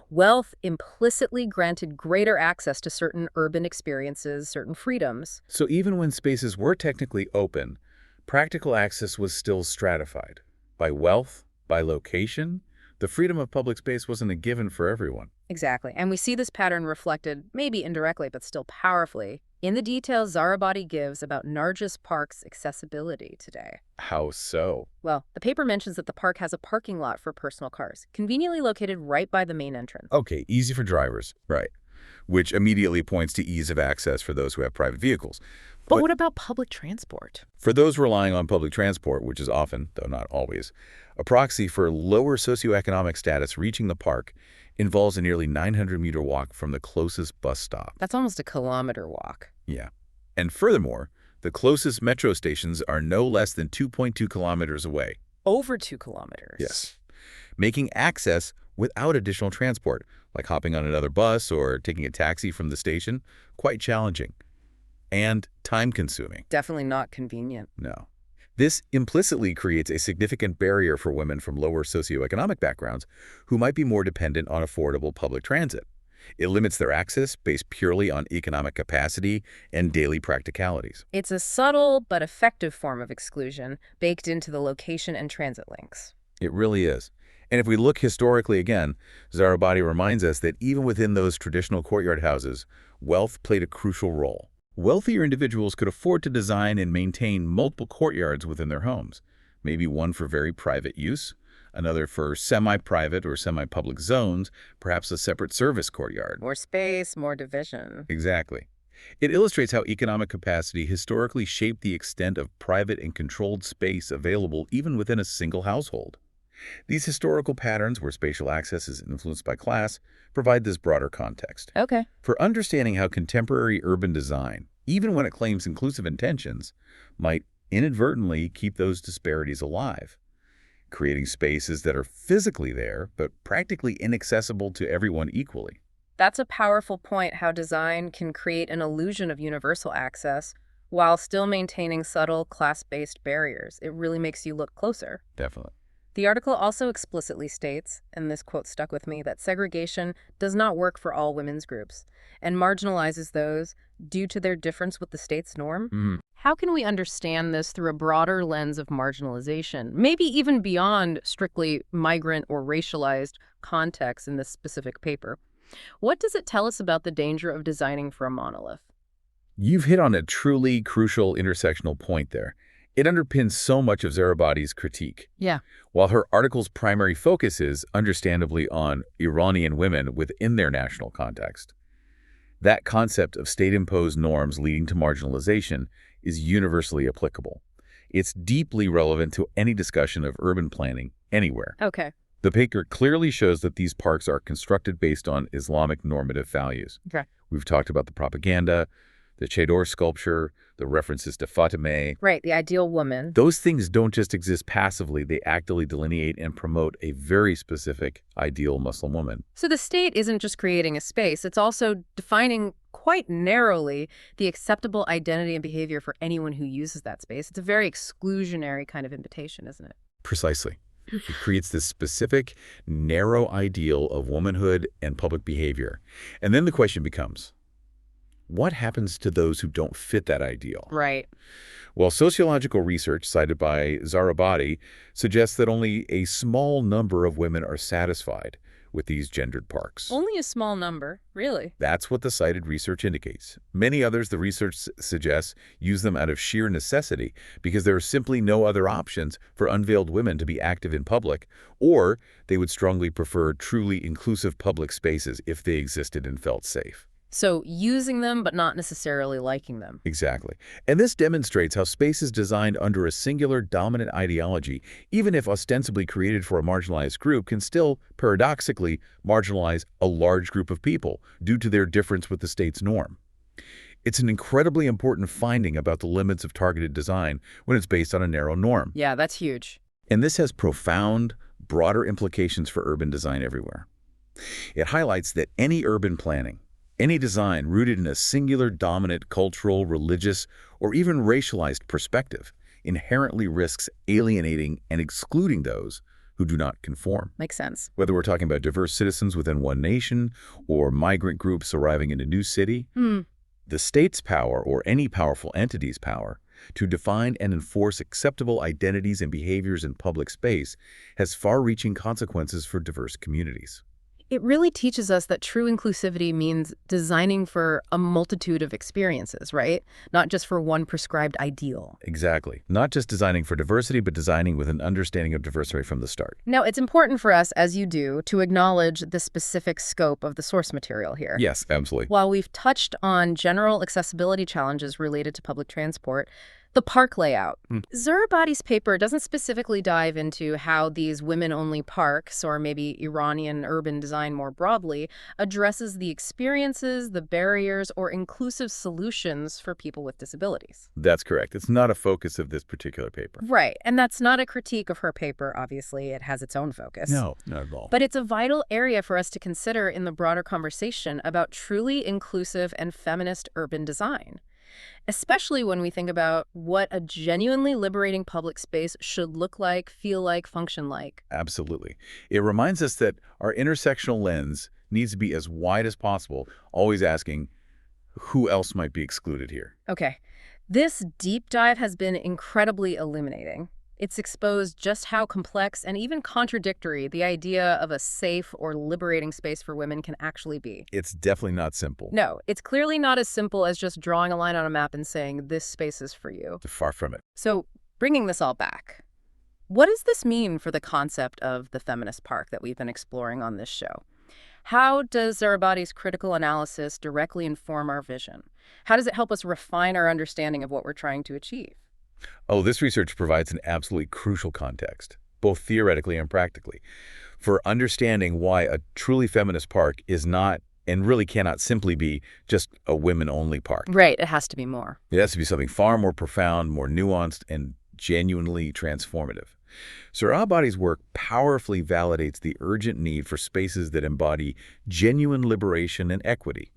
A: Wealth implicitly granted greater access to certain urban experiences, certain freedoms.
B: So even when spaces were technically open, practical access was still stratified. By wealth, by location, the freedom of public space wasn't a given for everyone.
A: Exactly. And we see this pattern reflected, maybe indirectly, but still powerfully, in the details Zarabadi gives about Nargis Park's accessibility today.
B: How so?
A: Well, the paper mentions that the park has a parking lot for personal cars, conveniently located right by the main entrance.
B: Okay, easy for drivers. Right. Which immediately points to ease of access for those who have private vehicles.
A: But what about public transport?
B: For those relying on public transport, which is often, though not always, a proxy for lower socioeconomic status reaching the park involves a nearly 900-meter walk from the closest bus stop.
A: That's almost a kilometer walk.
B: Yeah. And furthermore, the closest metro stations are no less than 2.2 kilometers away.
A: Over 2 kilometers.
B: Yes. Making access without additional transport, like hopping on another bus or taking a taxi from the station, quite challenging. And time-consuming.
A: Definitely not convenient.
B: No. This implicitly creates a significant barrier for women from lower socioeconomic backgrounds who might be more dependent on affordable public transit. It limits their access based purely on economic capacity and daily practicalities.
A: It's a subtle but effective form of exclusion baked into the location and transit links.
B: It really is. And if we look historically again, Zarabadi reminds us that even within those traditional courtyard houses, wealth played a crucial role. Wealthier individuals could afford to design and maintain multiple courtyards within their homes, maybe one for very private use, another for semi-private or semi-public zones, perhaps a separate service courtyard.
A: More space, more division.
B: Exactly. It illustrates how economic capacity historically shaped the extent of private and controlled space available even within a single household. These historical patterns, where spatial access is influenced by class, provide this broader context.
A: Okay.
B: For understanding how contemporary urban design, even when it claims inclusive intentions, might inadvertently keep those disparities alive, creating spaces that are physically there but practically inaccessible to everyone equally.
A: That's a powerful point, how design can create an illusion of universal access while still maintaining subtle class-based barriers. It really makes you look closer.
B: Definitely.
A: The article also explicitly states, and this quote stuck with me, that segregation does not work for all women's groups and marginalizes those due to their difference with the state's norm. How can we understand this through a broader lens of marginalization, maybe even beyond strictly migrant or racialized contexts in this specific paper? What does it tell us about the danger of designing for a monolith?
B: You've hit on a truly crucial intersectional point there. It underpins so much of Zarabadi's critique.
A: Yeah.
B: While her article's primary focus is, understandably, on Iranian women within their national context, that concept of state-imposed norms leading to marginalization is universally applicable. It's deeply relevant to any discussion of urban planning anywhere.
A: Okay.
B: The paper clearly shows that these parks are constructed based on Islamic normative values.
A: Okay.
B: We've talked about the propaganda, the Chador sculpture, the references to Fatimeh.
A: Right, the ideal woman.
B: Those things don't just exist passively. They actively delineate and promote a very specific ideal Muslim woman.
A: So the state isn't just creating a space, it's also defining quite narrowly the acceptable identity and behavior for anyone who uses that space. It's a very exclusionary kind of invitation, isn't it?
B: Precisely. It creates this specific, narrow ideal of womanhood and public behavior. And then the question becomes, what happens to those who don't fit that ideal?
A: Right.
B: Well, sociological research cited by Zarabadi suggests that only a small number of women are satisfied with these gendered parks.
A: Only a small number, really.
B: That's what the cited research indicates. Many others, the research suggests, use them out of sheer necessity because there are simply no other options for unveiled women to be active in public, or they would strongly prefer truly inclusive public spaces if they existed and felt safe.
A: So using them, but not necessarily liking them.
B: Exactly. And this demonstrates how spaces designed under a singular dominant ideology, even if ostensibly created for a marginalized group, can still, paradoxically, marginalize a large group of people due to their difference with the state's norm. It's an incredibly important finding about the limits of targeted design when it's based on a narrow norm.
A: Yeah, that's huge.
B: And this has profound, broader implications for urban design everywhere. It highlights that any urban planning, any design rooted in a singular dominant cultural, religious, or even racialized perspective inherently risks alienating and excluding those who do not conform.
A: Makes sense.
B: Whether we're talking about diverse citizens within one nation or migrant groups arriving in a new city, the state's power, or any powerful entity's power, to define and enforce acceptable identities and behaviors in public space has far-reaching consequences for diverse communities.
A: It really teaches us that true inclusivity means designing for a multitude of experiences, right? Not just for one prescribed ideal.
B: Exactly. Not just designing for diversity, but designing with an understanding of diversity from the start.
A: Now, it's important for us, as you do, to acknowledge the specific scope of the source material here.
B: Yes, absolutely.
A: While we've touched on general accessibility challenges related to public transport, the park layout. Zarabadi's paper doesn't specifically dive into how these women-only parks, or maybe Iranian urban design more broadly, addresses the experiences, the barriers, or inclusive solutions for people with disabilities.
B: That's correct. It's not a focus of this particular paper.
A: Right, and that's not a critique of her paper, obviously. It has its own focus.
B: No, not at all.
A: But it's a vital area for us to consider in the broader conversation about truly inclusive and feminist urban design. Especially when we think about what a genuinely liberating public space should look like, feel like, function like.
B: Absolutely. It reminds us that our intersectional lens needs to be as wide as possible, always asking, who else might be excluded here?
A: Okay. This deep dive has been incredibly illuminating. It's exposed just how complex and even contradictory the idea of a safe or liberating space for women can actually be.
B: It's definitely not simple.
A: No, it's clearly not as simple as just drawing a line on a map and saying, this space is for you.
B: Far from it.
A: So, bringing this all back, what does this mean for the concept of the feminist park that we've been exploring on this show? How does Zarabadi's critical analysis directly inform our vision? How does it help us refine our understanding of what we're trying to achieve?
B: Oh, this research provides an absolutely crucial context, both theoretically and practically, for understanding why a truly feminist park is not and really cannot simply be just a women-only park.
A: Right, it has to be more.
B: It has to be something far more profound, more nuanced, and genuinely transformative. Zarabadi's work powerfully validates the urgent need for spaces that embody genuine liberation and equity,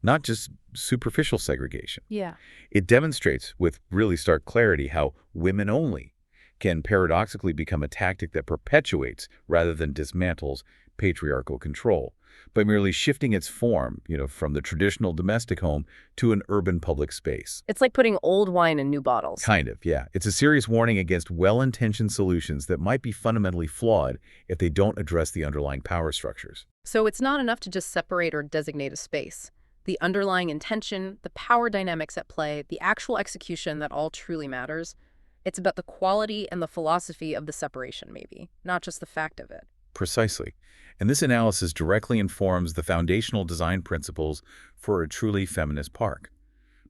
B: not just superficial segregation.
A: Yeah.
B: It demonstrates with really stark clarity how women only can paradoxically become a tactic that perpetuates rather than dismantles patriarchal control by merely shifting its form, from the traditional domestic home to an urban public space.
A: It's like putting old wine in new bottles.
B: Kind of, yeah. It's a serious warning against well-intentioned solutions that might be fundamentally flawed if they don't address the underlying power structures.
A: So it's not enough to just separate or designate a space. The underlying intention, the power dynamics at play, the actual execution that all truly matters. It's about the quality and the philosophy of the separation, maybe, not just the fact of it.
B: Precisely. And this analysis directly informs the foundational design principles for a truly feminist park,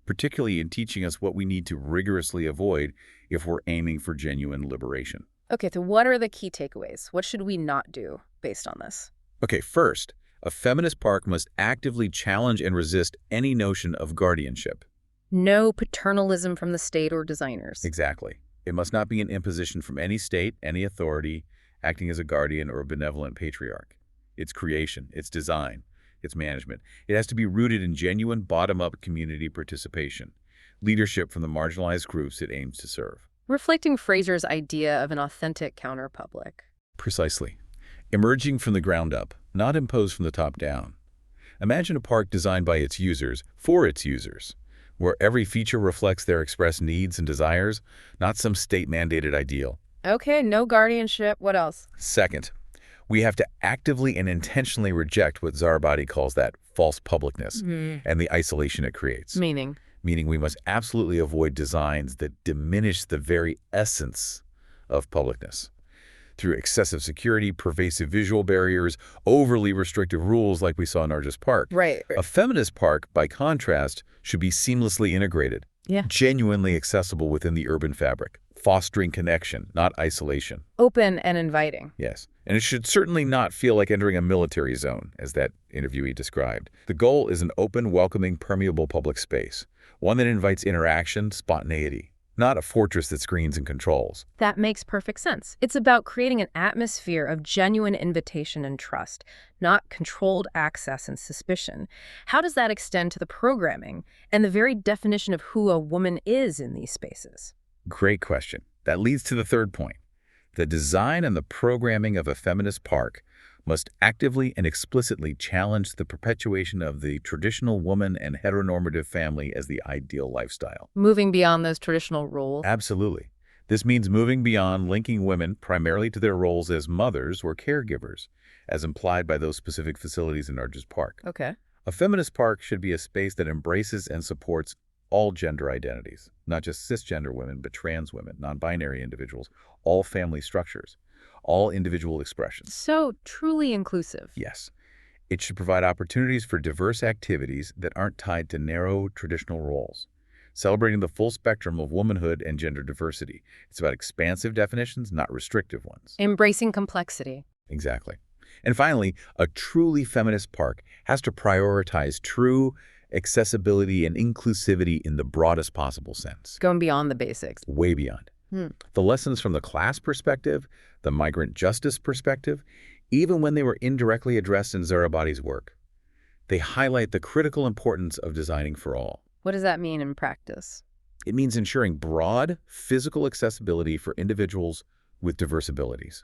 B: particularly in teaching us what we need to rigorously avoid if we're aiming for genuine liberation.
A: Okay, so what are the key takeaways? What should we not do based on this?
B: Okay, first, a feminist park must actively challenge and resist any notion of guardianship.
A: No paternalism from the state or designers.
B: Exactly. It must not be an imposition from any state, any authority, acting as a guardian or a benevolent patriarch. Its creation, its design, its management. It has to be rooted in genuine bottom-up community participation, leadership from the marginalized groups it aims to serve.
A: Reflecting Fraser's idea of an authentic counterpublic.
B: Precisely. Emerging from the ground up, not imposed from the top down. Imagine a park designed by its users, for its users, where every feature reflects their expressed needs and desires, not some state-mandated ideal.
A: Okay, no guardianship. What else?
B: Second, we have to actively and intentionally reject what Zarabadi calls that false publicness and the isolation it creates.
A: Meaning
B: We must absolutely avoid designs that diminish the very essence of publicness. Through excessive security, pervasive visual barriers, overly restrictive rules like we saw in Nargis Park.
A: Right.
B: A feminist park, by contrast, should be seamlessly integrated, genuinely accessible within the urban fabric, fostering connection, not isolation.
A: Open and inviting.
B: Yes. And it should certainly not feel like entering a military zone, as that interviewee described. The goal is an open, welcoming, permeable public space, one that invites interaction, spontaneity, not a fortress that screens and controls.
A: That makes perfect sense. It's about creating an atmosphere of genuine invitation and trust, not controlled access and suspicion. How does that extend to the programming and the very definition of who a woman is in these spaces?
B: Great question. That leads to the third point. The design and the programming of a feminist park must actively and explicitly challenge the perpetuation of the traditional woman and heteronormative family as the ideal lifestyle.
A: Moving beyond those traditional roles.
B: Absolutely. This means moving beyond linking women primarily to their roles as mothers or caregivers, as implied by those specific facilities in Nargis Park.
A: Okay.
B: A feminist park should be a space that embraces and supports all gender identities, not just cisgender women, but trans women, non-binary individuals, all family structures, all individual expressions.
A: So truly inclusive.
B: Yes. It should provide opportunities for diverse activities that aren't tied to narrow traditional roles, celebrating the full spectrum of womanhood and gender diversity. It's about expansive definitions, not restrictive ones.
A: Embracing complexity.
B: Exactly. And finally, a truly feminist park has to prioritize true accessibility and inclusivity in the broadest possible sense.
A: Going beyond the basics.
B: Way beyond. The lessons from the class perspective, the migrant justice perspective, even when they were indirectly addressed in Zarabadi's work, they highlight the critical importance of designing for all.
A: What does that mean in practice?
B: It means ensuring broad physical accessibility for individuals with diverse abilities,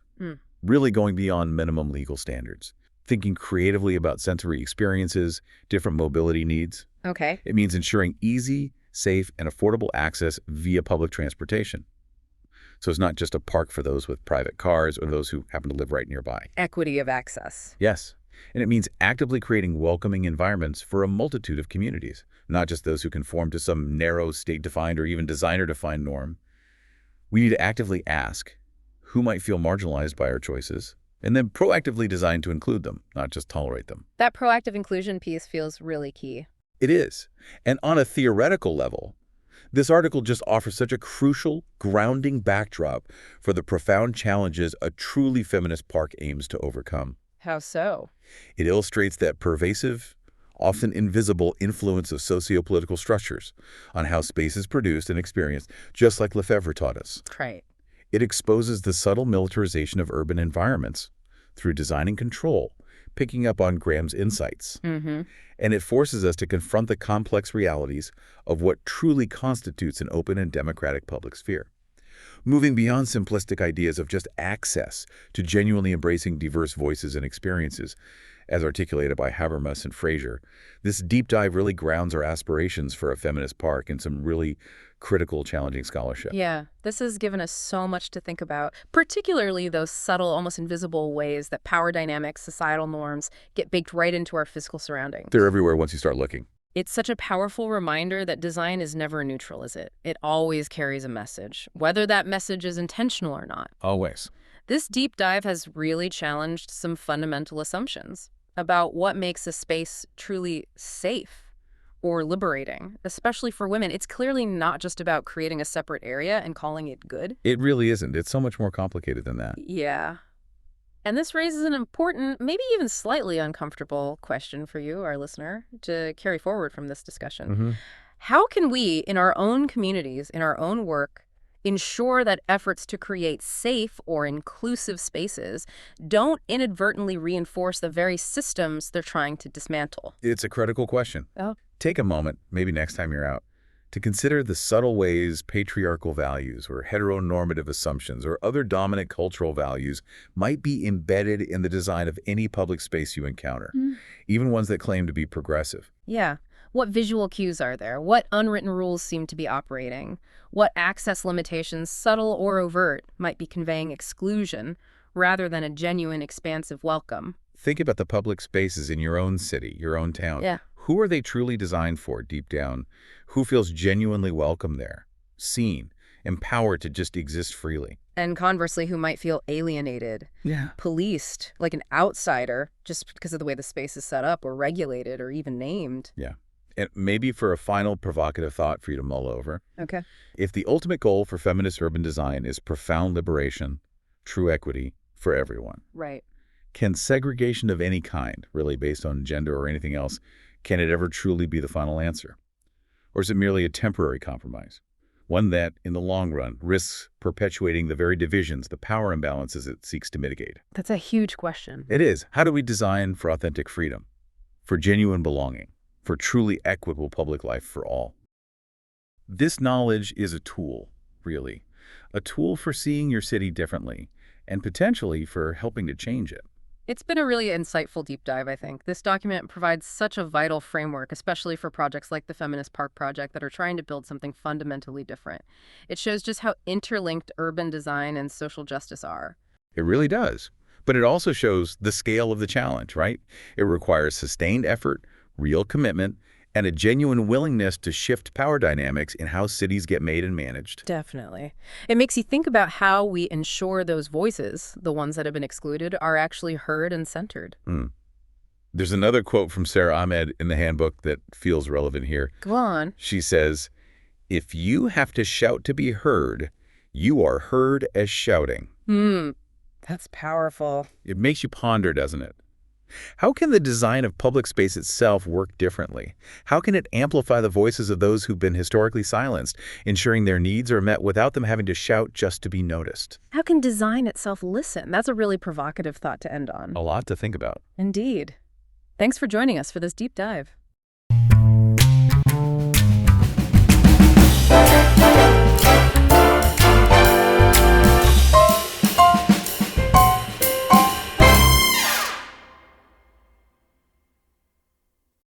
B: really going beyond minimum legal standards, thinking creatively about sensory experiences, different mobility needs.
A: Okay.
B: It means ensuring easy, safe, and affordable access via public transportation. So it's not just a park for those with private cars or those who happen to live right nearby.
A: Equity of access.
B: Yes. And it means actively creating welcoming environments for a multitude of communities, not just those who conform to some narrow state-defined or even designer-defined norm. We need to actively ask who might feel marginalized by our choices, and then proactively design to include them, not just tolerate them.
A: That proactive inclusion piece feels really key.
B: It is. And on a theoretical level, this article just offers such a crucial, grounding backdrop for the profound challenges a truly feminist park aims to overcome.
A: How so?
B: It illustrates that pervasive, often invisible influence of sociopolitical structures on how space is produced and experienced, just like Lefebvre taught us.
A: Right.
B: It exposes the subtle militarization of urban environments through design and control, picking up on Graham's insights. And it forces us to confront the complex realities of what truly constitutes an open and democratic public sphere. Moving beyond simplistic ideas of just access to genuinely embracing diverse voices and experiences, as articulated by Habermas and Fraser, this deep dive really grounds our aspirations for a feminist park in some really critical, challenging scholarship.
A: Yeah, this has given us so much to think about, particularly those subtle, almost invisible ways that power dynamics, societal norms get baked right into our physical surroundings.
B: They're everywhere once you start looking.
A: It's such a powerful reminder that design is never neutral, is it? It always carries a message, whether that message is intentional or not.
B: Always.
A: This deep dive has really challenged some fundamental assumptions about what makes a space truly safe or liberating, especially for women. It's clearly not just about creating a separate area and calling it good.
B: It really isn't. It's so much more complicated than that.
A: Yeah. And this raises an important, maybe even slightly uncomfortable question for you, our listener, to carry forward from this discussion. How can we, in our own communities, in our own work, ensure that efforts to create safe or inclusive spaces don't inadvertently reinforce the very systems they're trying to dismantle?
B: It's a critical question.
A: Oh,
B: Take a moment, maybe next time you're out, to consider the subtle ways patriarchal values or heteronormative assumptions or other dominant cultural values might be embedded in the design of any public space you encounter, even ones that claim to be progressive.
A: yeah. What visual cues are there? What unwritten rules seem to be operating? What access limitations, subtle or overt, might be conveying exclusion rather than a genuine, expansive welcome?
B: Think about the public spaces in your own city, your own town.
A: Yeah.
B: Who are they truly designed for deep down? Who feels genuinely welcome there, seen, empowered to just exist freely?
A: And conversely, who might feel alienated,
B: Yeah.
A: policed, like an outsider, just because of the way the space is set up or regulated or even named.
B: Yeah. And maybe for a final provocative thought for you to mull over,
A: Okay.
B: if the ultimate goal for feminist urban design is profound liberation, true equity for everyone,
A: Right.
B: can segregation of any kind, really based on gender or anything else, can it ever truly be the final answer? Or is it merely a temporary compromise? One that, in the long run, risks perpetuating the very divisions, the power imbalances it seeks to mitigate.
A: That's a huge question.
B: It is. How do we design for authentic freedom, for genuine belonging, for truly equitable public life for all? This knowledge is a tool, really. A tool for seeing your city differently, and potentially for helping to change it.
A: It's been a really insightful deep dive, I think. This document provides such a vital framework, especially for projects like the Feminist Park Project that are trying to build something fundamentally different. It shows just how interlinked urban design and social justice are.
B: It really does. But it also shows the scale of the challenge, right? It requires sustained effort, real commitment, and a genuine willingness to shift power dynamics in how cities get made and managed.
A: Definitely. It makes you think about how we ensure those voices, the ones that have been excluded, are actually heard and centered.
B: There's another quote from Sarah Ahmed in the handbook that feels relevant here.
A: Go on.
B: She says, "If you have to shout to be heard, you are heard as shouting."
A: That's powerful.
B: It makes you ponder, doesn't it? How can the design of public space itself work differently? How can it amplify the voices of those who've been historically silenced, ensuring their needs are met without them having to shout just to be noticed?
A: How can design itself listen? That's a really provocative thought to end on.
B: A lot to think about.
A: Indeed. Thanks for joining us for this deep dive.